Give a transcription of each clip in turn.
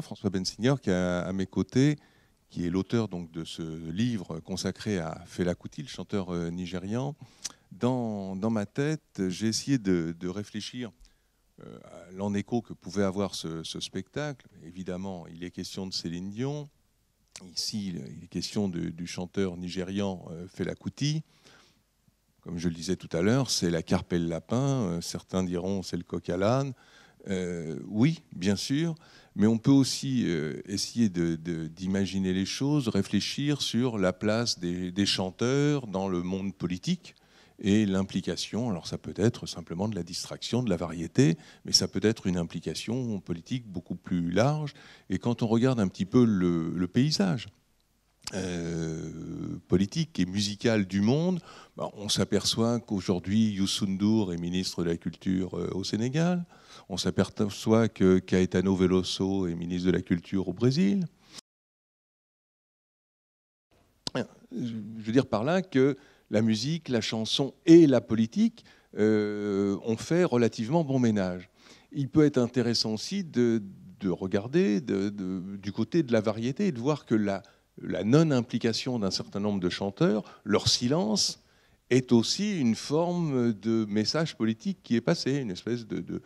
François Bensignor, qui est à mes côtés, qui est l'auteur donc de ce livre consacré à Fela Kuti, le chanteur nigérian. Dans ma tête, j'ai essayé de réfléchir à l'en écho que pouvait avoir ce spectacle. Évidemment, il est question de Céline Dion. Ici, il est question du chanteur nigérian Fela Kuti. Comme je le disais tout à l'heure, c'est la carpe et le lapin. Certains diront c'est le coq à l'âne. Oui, bien sûr, mais on peut aussi essayer d'imaginer les choses, réfléchir sur la place des chanteurs dans le monde politique et l'implication. Alors ça peut être simplement de la distraction, de la variété, mais ça peut être une implication politique beaucoup plus large. Et quand on regarde un petit peu le paysage politique et musical du monde, on s'aperçoit qu'aujourd'hui Youssou N'Dour est ministre de la Culture au Sénégal, on s'aperçoit que Caetano Veloso est ministre de la Culture au Brésil. Je veux dire par là que la musique, la chanson et la politique ont fait relativement bon ménage. Il peut être intéressant aussi de regarder du côté de la variété et de voir que la non-implication d'un certain nombre de chanteurs, leur silence, est aussi une forme de message politique qui est passé, une espèce de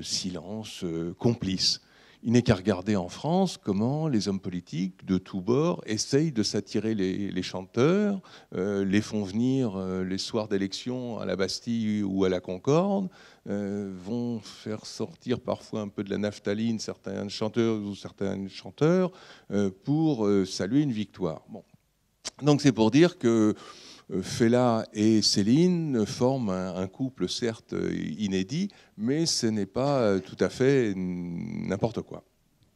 silence complice. Il n'est qu'à regarder en France comment les hommes politiques de tous bords essayent de s'attirer les chanteurs, les font venir les soirs d'élection à la Bastille ou à la Concorde, vont faire sortir parfois un peu de la naphtaline certains chanteurs ou certains chanteurs pour saluer une victoire. Bon. Donc c'est pour dire que Fela et Céline forment un couple certes inédit, mais ce n'est pas tout à fait n'importe quoi.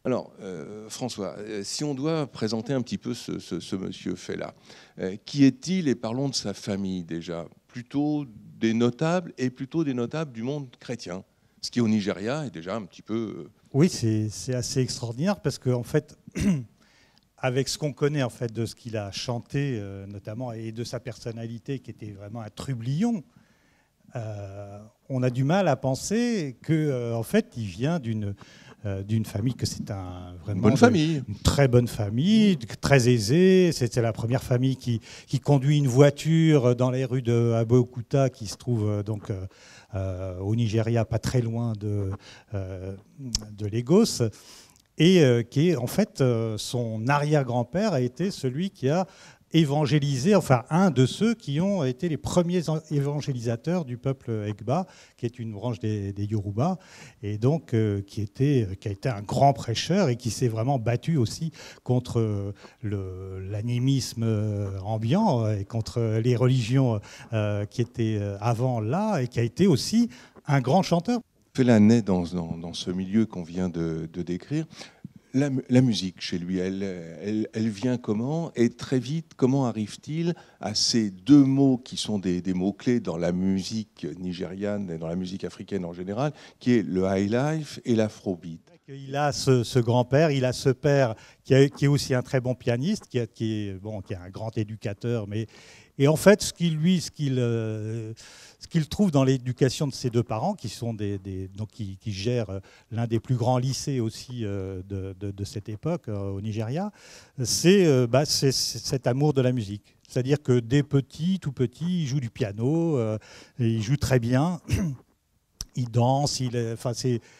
Alors, François, si on doit présenter un petit peu ce monsieur Fela, qui est-il et parlons de sa famille déjà, plutôt des notables et plutôt des notables du monde chrétien, ce qui au Nigeria est déjà un petit peu... Oui, c'est assez extraordinaire parce qu'en fait... avec ce qu'on connaît en fait de ce qu'il a chanté notamment et de sa personnalité qui était vraiment un trublion, on a du mal à penser que en fait il vient d'une famille, que c'est vraiment bonne famille. Une très bonne famille, très aisée. C'était la première famille qui conduit une voiture dans les rues de Abeokuta, qui se trouve donc au Nigeria, pas très loin de Lagos. Et qui est en fait son arrière-grand-père a été celui qui a évangélisé, enfin un de ceux qui ont été les premiers évangélisateurs du peuple Egba, qui est une branche des Yoruba, et donc qui a été un grand prêcheur et qui s'est vraiment battu aussi contre l'animisme ambiant et contre les religions qui étaient avant là, et qui a été aussi un grand chanteur. Fela naît dans ce milieu qu'on vient de décrire. La musique chez lui, elle vient comment? Et très vite, comment arrive-t-il à ces deux mots qui sont des mots-clés dans la musique nigériane et dans la musique africaine en général, qui est le high life et l'afrobeat? Il a ce grand-père, il a ce père qui est aussi un très bon pianiste, qui est un grand éducateur, et en fait, ce qu'il trouve dans l'éducation de ses deux parents, qui sont qui gèrent l'un des plus grands lycées aussi de cette époque au Nigeria, c'est cet amour de la musique. C'est-à-dire que dès tout petit, il joue du piano, il joue très bien. Il danse,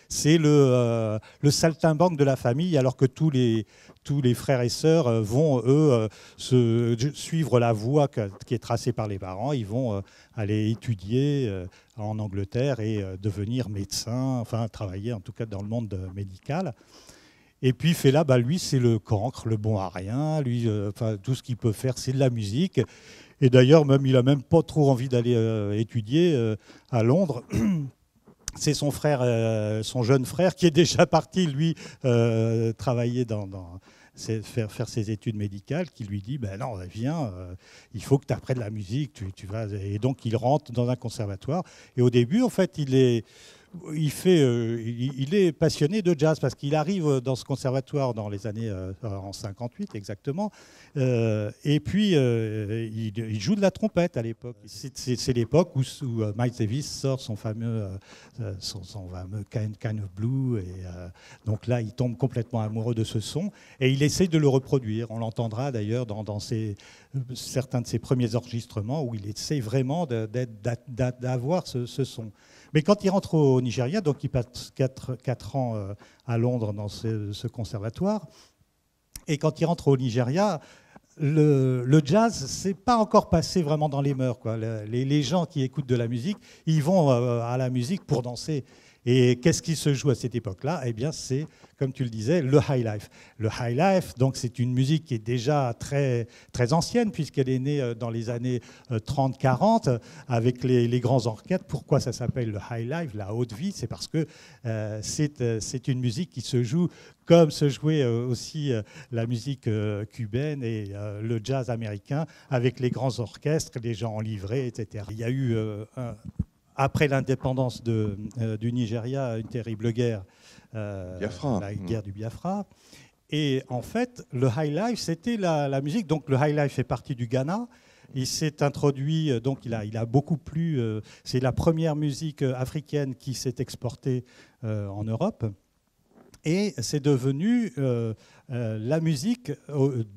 c'est le saltimbanque de la famille, alors que tous les frères et sœurs vont, eux, suivre la voie qui est tracée par les parents. Ils vont aller étudier en Angleterre et devenir médecin, enfin travailler en tout cas dans le monde médical. Et puis Fela, lui, c'est le cancre, le bon à rien. Lui, tout ce qu'il peut faire, c'est de la musique. Et d'ailleurs, il n'a même pas trop envie d'aller étudier à Londres. C'est son frère, son jeune frère, qui est déjà parti, lui, travailler faire ses études médicales, qui lui dit non, viens, il faut que tu apprennes la musique, tu vas. Et donc il rentre dans un conservatoire. Et au début, en fait, il est il est passionné de jazz parce qu'il arrive dans ce conservatoire dans les années en 58 exactement, et puis il joue de la trompette à l'époque. C'est l'époque où Miles Davis sort son fameux Kind of Blue, et donc là il tombe complètement amoureux de ce son et il essaie de le reproduire. On l'entendra d'ailleurs dans certains de ses premiers enregistrements où il essaie vraiment d'avoir ce son. Mais quand il rentre au Nigeria, donc il passe 4 ans à Londres dans ce conservatoire, et quand il rentre au Nigeria, le jazz, c'est pas encore passé vraiment dans les mœurs, quoi. Les gens qui écoutent de la musique, ils vont à la musique pour danser. Et qu'est-ce qui se joue à cette époque-là? Eh bien, c'est, comme tu le disais, le high life. Le high life, donc, c'est une musique qui est déjà très, très ancienne, puisqu'elle est née dans les années 30-40, avec les grands orchestres. Pourquoi ça s'appelle le high life, la haute vie? C'est parce que c'est une musique qui se joue comme se jouait aussi la musique cubaine et le jazz américain, avec les grands orchestres, les gens en livrée, etc. Il y a eu après l'indépendance du Nigeria, une terrible guerre, la guerre du Biafra. Et en fait, le high life, c'était la musique. Donc le high life fait partie du Ghana. Il s'est introduit, donc il a beaucoup plu. C'est la première musique africaine qui s'est exportée en Europe. Et c'est devenu la musique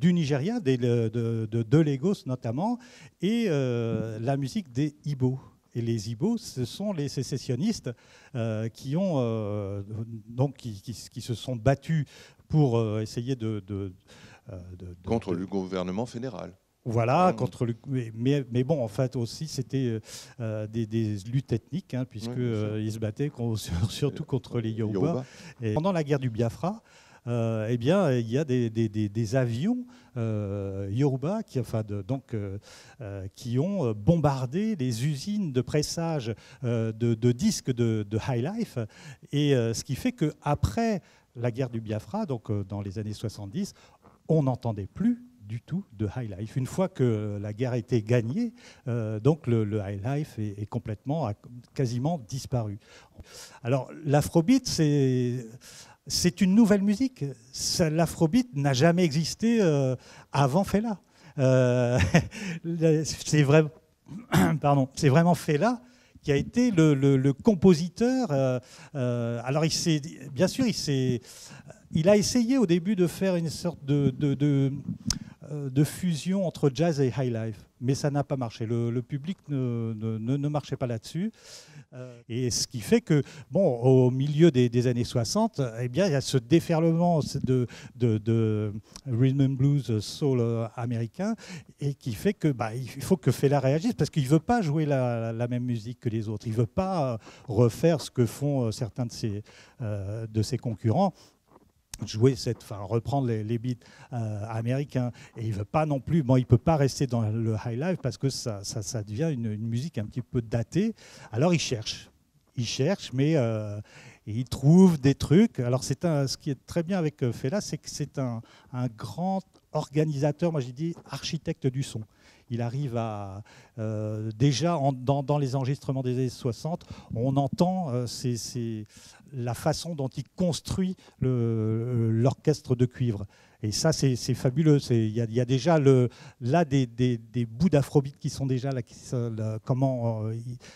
du Nigeria, de Lagos notamment, et la musique des Igbo. Et les Igbo, ce sont les sécessionnistes qui se sont battus pour essayer contre le gouvernement fédéral. Voilà, mais bon, en fait aussi, c'était des luttes ethniques, hein, puisqu'ils se battaient surtout contre les Yoruba. Et pendant la guerre du Biafra, eh bien, il y a des avions Yoruba qui ont bombardé les usines de pressage de disques de High Life. Et ce qui fait qu'après la guerre du Biafra, donc dans les années 70, on n'entendait plus du tout de high life. Une fois que la guerre a été gagnée, donc le high life est complètement, a quasiment disparu. Alors l'afrobeat, c'est une nouvelle musique. L'afrobeat n'a jamais existé avant Fela. C'est vraiment Fela qui a été le compositeur. Alors bien sûr, il a essayé au début de faire une sorte de fusion entre jazz et high life, mais ça n'a pas marché. Le public ne marchait pas là-dessus. Et ce qui fait que, bon, au milieu des années 60, eh bien, il y a ce déferlement de rhythm and blues soul américain, et qui fait que il faut que Fela réagisse, parce qu'il ne veut pas jouer la même musique que les autres. Il ne veut pas refaire ce que font certains de ses concurrents, reprendre les beats américains. Et il veut pas non plus, il peut pas rester dans le high life parce que ça devient une musique un petit peu datée. Alors il cherche, mais il trouve des trucs. Alors ce qui est très bien avec Fela, c'est que c'est un grand organisateur, moi j'ai dit architecte du son. Il arrive à déjà dans les enregistrements des années 60, on entend la façon dont il construit l'orchestre de cuivre. Et ça, c'est fabuleux. Il y a déjà des bouts d'afrobeat qui sont déjà là, comment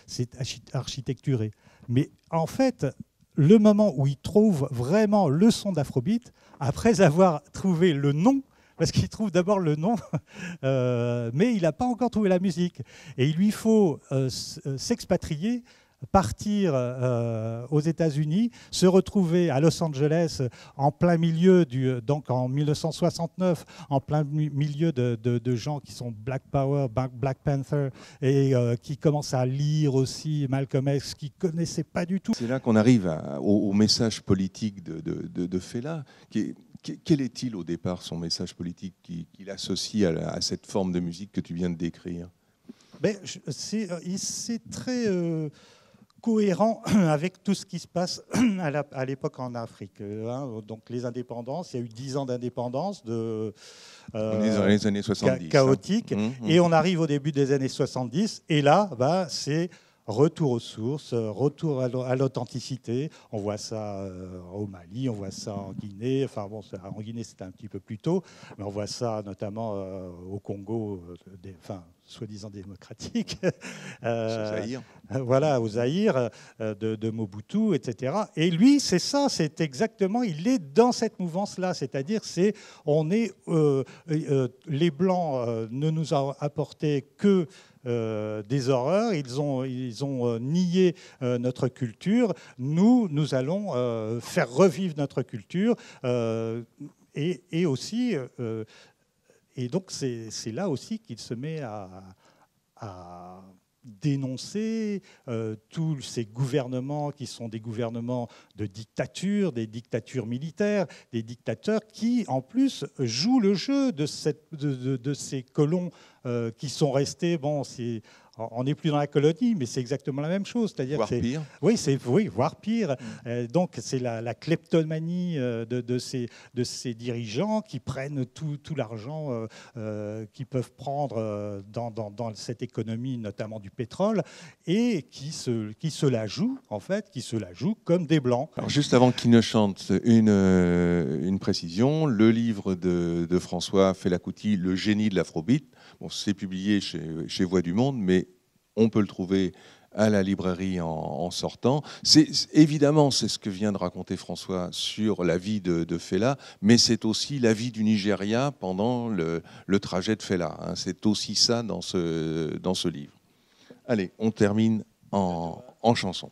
c'est architecturé. Mais en fait, le moment où il trouve vraiment le son d'afrobeat, après avoir trouvé le nom, parce qu'il trouve d'abord le nom, mais il n'a pas encore trouvé la musique. Et il lui faut s'expatrier, partir aux États-Unis, se retrouver à Los Angeles en plein milieu, donc en 1969, en plein milieu de gens qui sont Black Power, Black Panther, et qui commencent à lire aussi Malcolm X, qui ne connaissaient pas du tout. C'est là qu'on arrive au message politique de Fela. Quel est-il au départ, son message politique qu'il associe à cette forme de musique que tu viens de décrire? C'est très cohérent avec tout ce qui se passe à l'époque en Afrique. Donc les indépendances, il y a eu 10 ans d'indépendance on est dans les années 70. Chaotique. Et on arrive au début des années 70. Et là, c'est retour aux sources, retour à l'authenticité. On voit ça au Mali, on voit ça en Guinée. Enfin bon, en Guinée c'était un petit peu plus tôt, mais on voit ça notamment au Congo, soi-disant démocratique. Voilà, au Zaïre de Mobutu, etc. Et lui, c'est ça, c'est exactement, il est dans cette mouvance-là, c'est-à-dire les Blancs ne nous ont apporté que des horreurs, ils ont nié notre culture. Nous allons faire revivre notre culture et aussi, et donc c'est là aussi qu'il se met à dénoncer tous ces gouvernements qui sont des gouvernements de dictature, des dictatures militaires, des dictateurs qui, en plus, jouent le jeu de ces colons qui sont restés... Bon, on n'est plus dans la colonie, mais c'est exactement la même chose. C'est-à-dire voire pire. Oui, voire pire. Donc, c'est la kleptomanie de ces dirigeants qui prennent tout l'argent qu'ils peuvent prendre dans cette économie, notamment du pétrole, et qui se la jouent, en fait, comme des Blancs. Alors, juste avant qu'il ne chante, une précision. Le livre de François Fela-Kuti, Le génie de l'afrobeat, bon, c'est publié chez Voix du Monde, mais on peut le trouver à la librairie en sortant. Évidemment, c'est ce que vient de raconter François sur la vie de Fela, mais c'est aussi la vie du Nigeria pendant le trajet de Fela. Hein. C'est aussi ça dans ce livre. Allez, on termine en chanson.